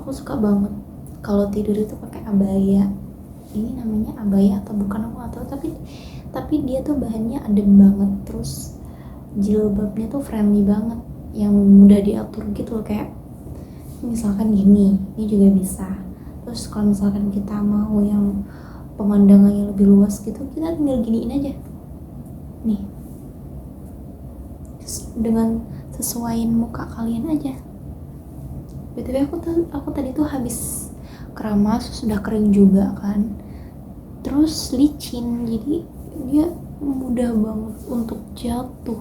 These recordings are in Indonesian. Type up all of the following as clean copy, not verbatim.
Aku suka banget kalau tidur itu pakai abaya. Ini namanya abaya atau bukan aku nggak tahu, tapi dia tuh bahannya adem banget, terus jilbabnya tuh friendly banget, yang mudah diatur gitu loh. Kayak misalkan gini, ini juga bisa. Terus kalau misalkan kita mau yang pemandangannya lebih luas gitu, kita tinggal giniin aja nih, dengan sesuaiin muka kalian aja. BTW aku tadi tuh habis keramas, sudah kering juga kan, terus licin, jadi dia mudah banget untuk jatuh.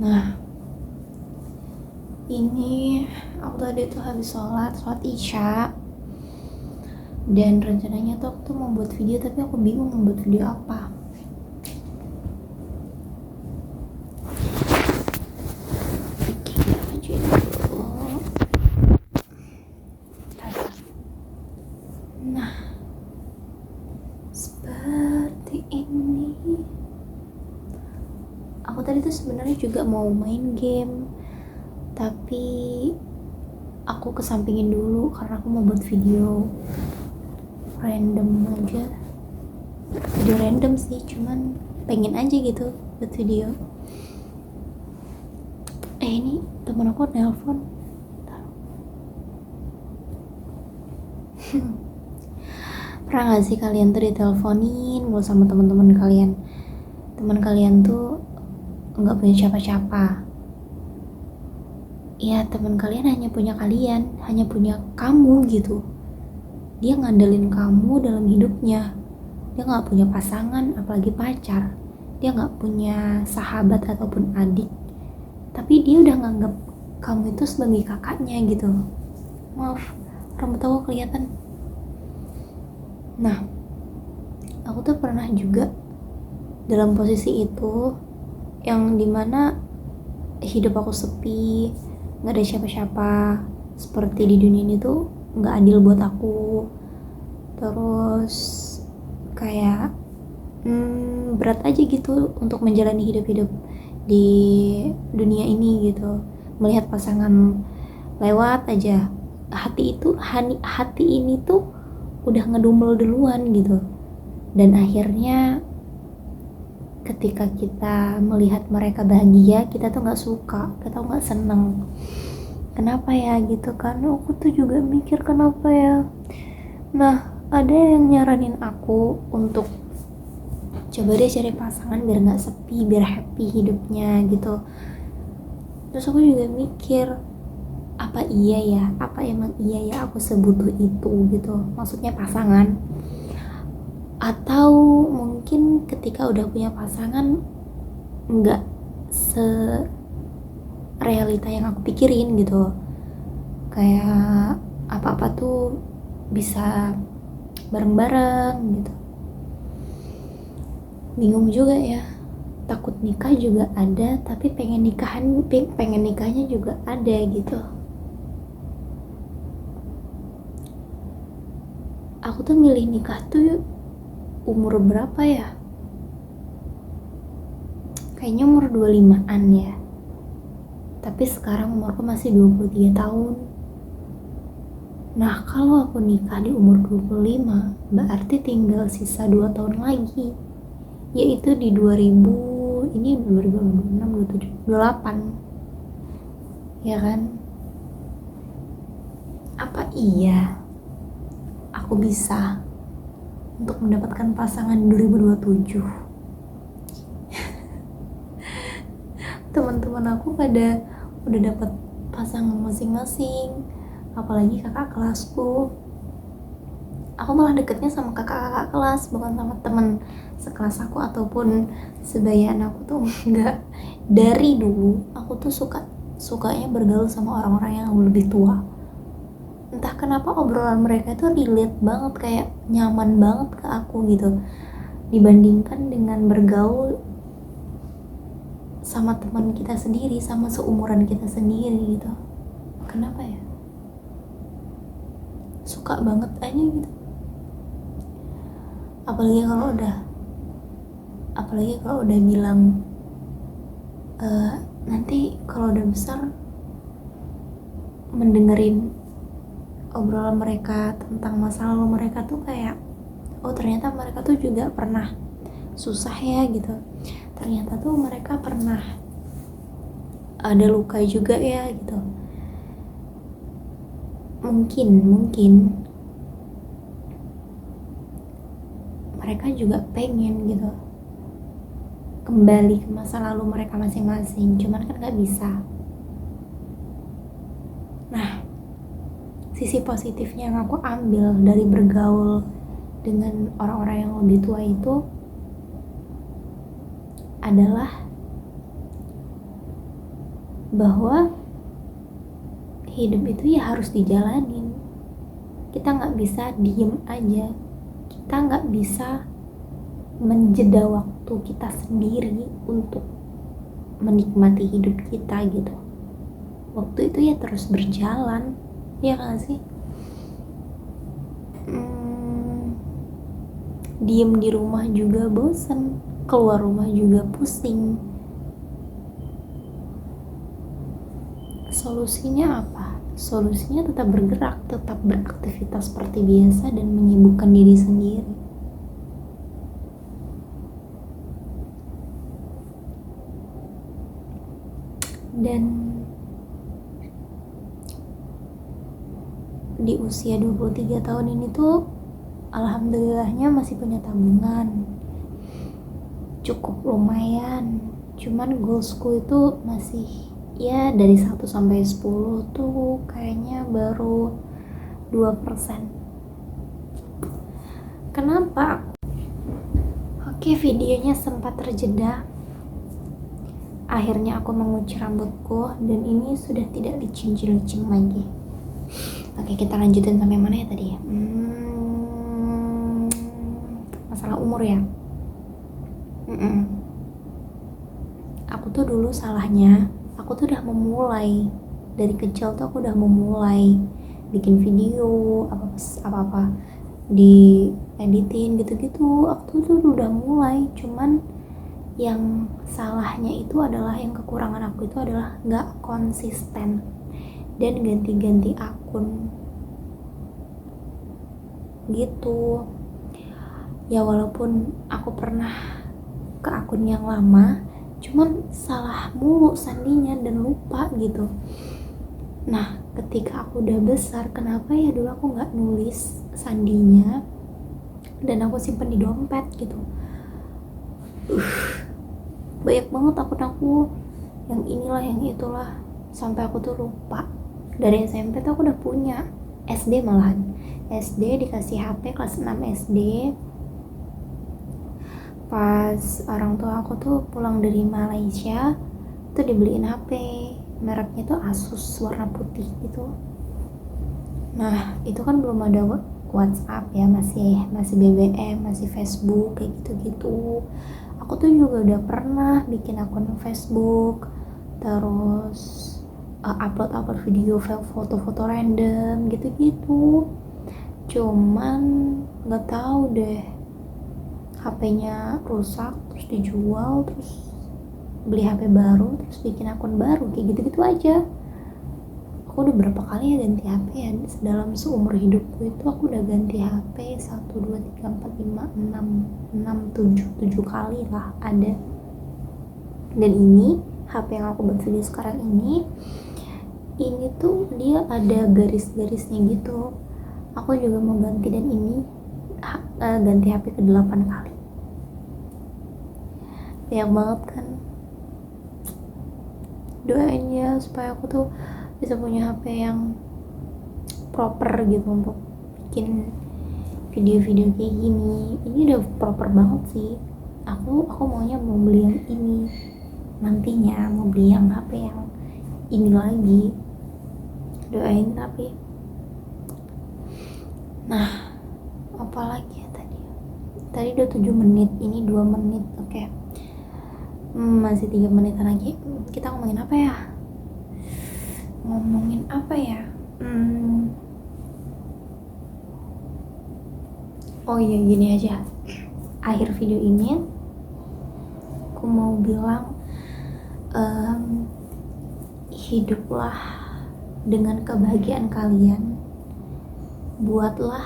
Nah, ini aku tadi tuh habis sholat isya, dan rencananya tuh aku tuh mau buat video, tapi aku bingung mau buat video apa. Nah, seperti ini. Aku tadi tuh sebenarnya juga mau main game, tapi aku kesampingin dulu karena aku mau buat video random aja. Video random sih, cuman pengen aja gitu buat video. Ini temen aku nelpon. Pernah gak sih kalian tuh diteleponin mulu sama teman-teman kalian? Teman kalian tuh nggak punya siapa-siapa. Ya, teman kalian hanya punya kalian, hanya punya kamu gitu. Dia ngandelin kamu dalam hidupnya. Dia nggak punya pasangan, apalagi pacar. Dia nggak punya sahabat ataupun adik. Tapi dia udah nganggap kamu itu sebagai kakaknya gitu. Maaf, rambut aku kelihatan. Nah, aku tuh pernah juga dalam posisi itu, yang dimana hidup aku sepi, nggak ada siapa-siapa, seperti di dunia ini tuh nggak adil buat aku. Terus kayak berat aja gitu untuk menjalani hidup di dunia ini gitu. Melihat pasangan lewat aja, hati ini tuh udah ngedumel duluan gitu. Dan akhirnya ketika kita melihat mereka bahagia, kita tuh nggak suka, kita tuh nggak seneng. Kenapa ya gitu kan? Aku tuh juga mikir kenapa ya. Nah, ada yang nyaranin aku untuk coba deh cari pasangan biar nggak sepi, biar happy hidupnya gitu. Terus aku juga mikir, apa emang iya ya aku sebutuh itu gitu, maksudnya pasangan. Atau mungkin ketika udah punya pasangan nggak realita yang aku pikirin gitu, kayak apa-apa tuh bisa bareng-bareng gitu. Bingung juga ya, takut nikah juga ada, tapi pengen nikahnya juga ada gitu. Aku tuh milih nikah tuh umur berapa ya? Kayaknya umur 25-an ya. Tapi sekarang umurku masih 23 tahun. Nah, kalau aku nikah di umur 25, berarti tinggal sisa 2 tahun lagi. Yaitu di 2026, 27, 28. Ya kan? Apa iya aku bisa untuk mendapatkan pasangan 2027? Teman-teman aku pada udah dapat pasangan masing-masing, apalagi kakak kelasku. Aku malah deketnya sama kakak kelas, bukan sama temen sekelas aku ataupun sebayaan aku tuh enggak. Dari dulu aku tuh sukanya bergaul sama orang-orang yang lebih tua. Entah kenapa obrolan mereka itu relate banget, kayak nyaman banget ke aku gitu, dibandingkan dengan bergaul sama teman kita sendiri, sama seumuran kita sendiri gitu. Kenapa ya? Suka banget aja gitu. Apalagi kalau udah bilang nanti kalau udah besar mendengerin obrolan mereka tentang masa lalu mereka tuh kayak, oh ternyata mereka tuh juga pernah susah ya gitu, ternyata tuh mereka pernah ada luka juga ya gitu. Mungkin mereka juga pengen gitu kembali ke masa lalu mereka masing-masing, cuman kan gak bisa. Nah, sisi positifnya yang aku ambil dari bergaul dengan orang-orang yang lebih tua itu adalah bahwa hidup itu ya harus dijalanin. Kita gak bisa diem aja, kita gak bisa menjeda waktu kita sendiri untuk menikmati hidup kita gitu. Waktu itu ya terus berjalan, ya kan sih? Diem di rumah juga bosen, keluar rumah juga pusing. Solusinya apa? Solusinya tetap bergerak, tetap beraktivitas seperti biasa dan menyibukkan diri sendiri. Dan di usia 23 tahun ini tuh alhamdulillahnya masih punya tabungan cukup lumayan, cuman goalsku itu masih ya dari 1 sampai 10 tuh kayaknya baru 2%. Kenapa? Oke, videonya sempat terjeda. Akhirnya aku menguci rambutku dan ini sudah tidak licin-licin lagi. Oke, kita lanjutin sampai mana ya tadi ya? Masalah umur ya. Aku tuh dulu salahnya, aku tuh udah memulai dari kecil tuh aku udah memulai bikin video apa-apa di editin gitu-gitu. Aku tuh udah mulai, cuman yang salahnya itu adalah, yang kekurangan aku itu adalah nggak konsisten dan ganti-ganti akun gitu ya. Walaupun aku pernah ke akun yang lama, cuman salah mulu sandinya dan lupa gitu. Nah, ketika aku udah besar, kenapa ya dulu aku nggak nulis sandinya dan aku simpen di dompet gitu. Banyak banget akun aku yang inilah yang itulah, sampai aku tuh lupa. Dari SMP tuh aku udah punya, SD malahan, SD dikasih HP kelas 6 SD. Pas orang tua aku tuh pulang dari Malaysia tuh dibeliin HP, mereknya tuh Asus warna putih gitu. Nah, itu kan belum ada WhatsApp ya, masih BBM, masih Facebook kayak gitu-gitu. Aku tuh juga udah pernah bikin akun Facebook, terus upload video, foto-foto random gitu-gitu. Cuman nggak tahu deh, HP-nya rusak, terus dijual, terus beli HP baru, terus bikin akun baru, kayak gitu-gitu aja. Aku udah berapa kali ya ganti HP ya, dalam seumur hidupku itu aku udah ganti HP 1, 2, 3, 4, 5, 6, 7 kali lah ada. Dan ini HP yang aku buat video sekarang ini tuh dia ada garis-garisnya gitu. Aku juga mau ganti, dan ini ganti HP ke-8 kali. Banyak banget kan. Doain ya supaya aku tuh bisa punya HP yang proper gitu untuk bikin video-video kayak gini. Ini udah proper banget sih. Aku maunya mau beli yang ini, nantinya mau beli yang HP yang ini lagi. Doain tapi. Nah, apalagi ya tadi udah 7 menit, ini 2 menit. Oke. Masih 3 menitan lagi. Kita ngomongin apa ya? Oh iya, gini aja. Akhir video ini aku mau bilang, hiduplah dengan kebahagiaan kalian buatlah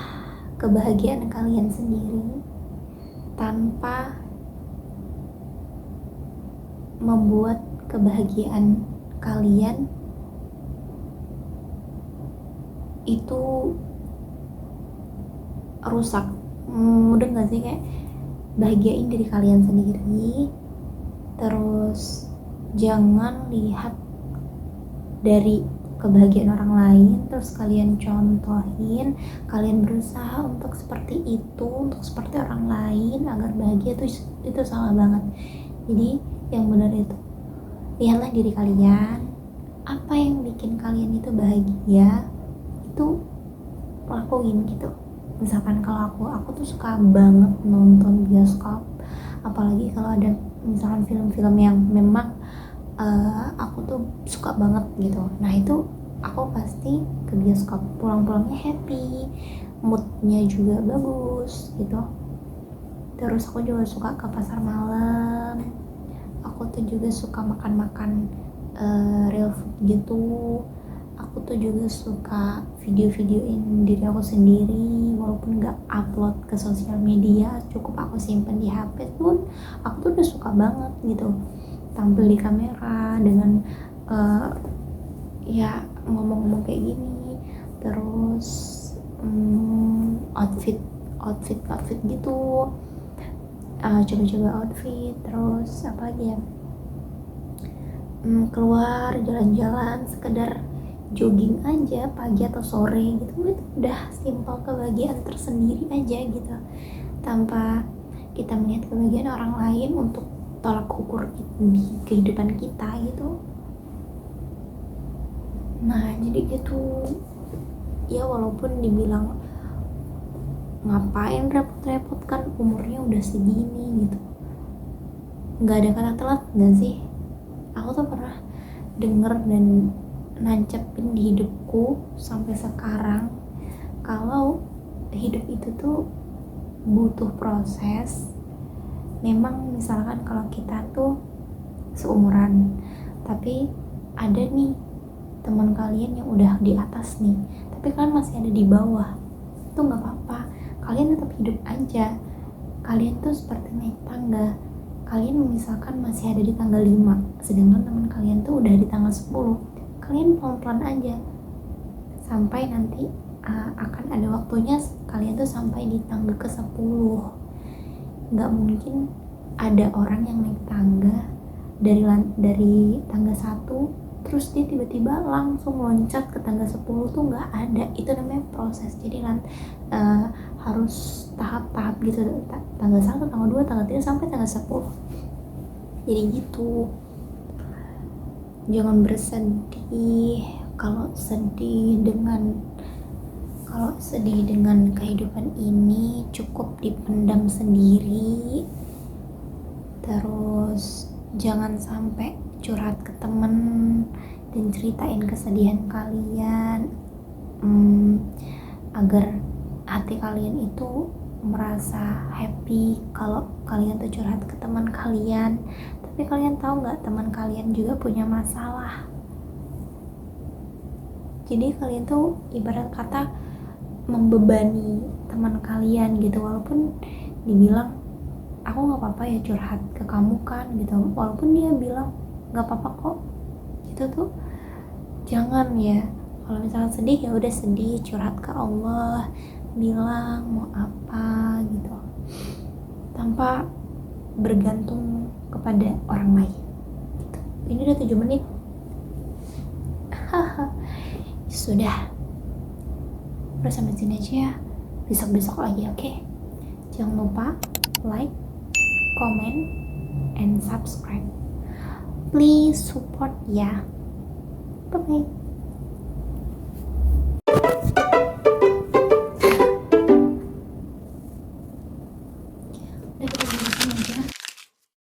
kebahagiaan kalian sendiri tanpa membuat kebahagiaan kalian itu rusak. Mudah gak sih, kayak bahagiain diri kalian sendiri, terus jangan lihat dari kebahagiaan orang lain terus kalian contohin, kalian berusaha untuk seperti itu, untuk seperti orang lain agar bahagia. Itu salah banget. Jadi yang benar itu lihatlah diri kalian, apa yang bikin kalian itu bahagia itu lakuin gitu. Misalkan kalau aku tuh suka banget nonton bioskop, apalagi kalau ada misalkan film-film yang memang aku tuh suka banget gitu. Nah itu aku pasti ke bioskop, pulang-pulangnya happy, moodnya juga bagus gitu. Terus aku juga suka ke pasar malam, aku tuh juga suka makan-makan real food gitu. Aku tuh juga suka video-videoin diri aku sendiri, walaupun gak upload ke sosial media, cukup aku simpen di HP pun aku tuh udah suka banget gitu tampil di kamera dengan ya ngomong-ngomong kayak gini. Terus outfit gitu, coba-coba outfit. Terus apa lagi ya, keluar jalan-jalan, sekedar jogging aja pagi atau sore gitu, itu udah simpel kebahagiaan tersendiri aja gitu, tanpa kita melihat kebahagiaan orang lain untuk tolak ukur di kehidupan kita gitu. Nah jadi gitu ya, walaupun dibilang ngapain repot-repot, kan umurnya udah segini gitu, nggak ada kata telat nggak sih? Aku tuh pernah denger dan nancepin di hidupku sampai sekarang kalau hidup itu tuh butuh proses. Memang misalkan kalau kita tuh seumuran, tapi ada nih teman kalian yang udah di atas nih, tapi kalian masih ada di bawah, itu nggak apa-apa, kalian tetap hidup aja. Kalian tuh seperti naik tangga, kalian misalkan masih ada di tangga 5, sedangkan teman kalian tuh udah di tangga 10. Kalian pelan-pelan aja sampai nanti akan ada waktunya kalian tuh sampai di tangga ke 10. Nggak mungkin ada orang yang naik tangga dari tangga 1 terus dia tiba-tiba langsung loncat ke tangga 10, tuh nggak ada. Itu namanya proses. Jadi harus tahap-tahap gitu, tangga 1, tangga 2, tangga 3 sampai tangga 10. Jadi gitu. Jangan bersedih kalau sedih dengan kehidupan ini, cukup dipendam sendiri. Terus jangan sampai curhat ke temen dan ceritain kesedihan kalian, agar hati kalian itu merasa happy kalau kalian tuh curhat ke teman kalian. Tapi kalian tahu nggak, teman kalian juga punya masalah. Jadi kalian tuh ibarat kata membebani teman kalian gitu, walaupun dibilang aku nggak apa-apa ya curhat ke kamu kan gitu, walaupun dia bilang nggak apa-apa kok, itu tuh jangan ya. Kalau misalnya sedih ya udah sedih, curhat ke Allah, bilang mau apa gitu, tanpa bergantung kepada orang lain gitu. Ini udah 7 menit. Sudah, udah sampai sini aja ya, besok lagi, oke? Jangan lupa like, comment, and subscribe. Please support ya. Bye bye.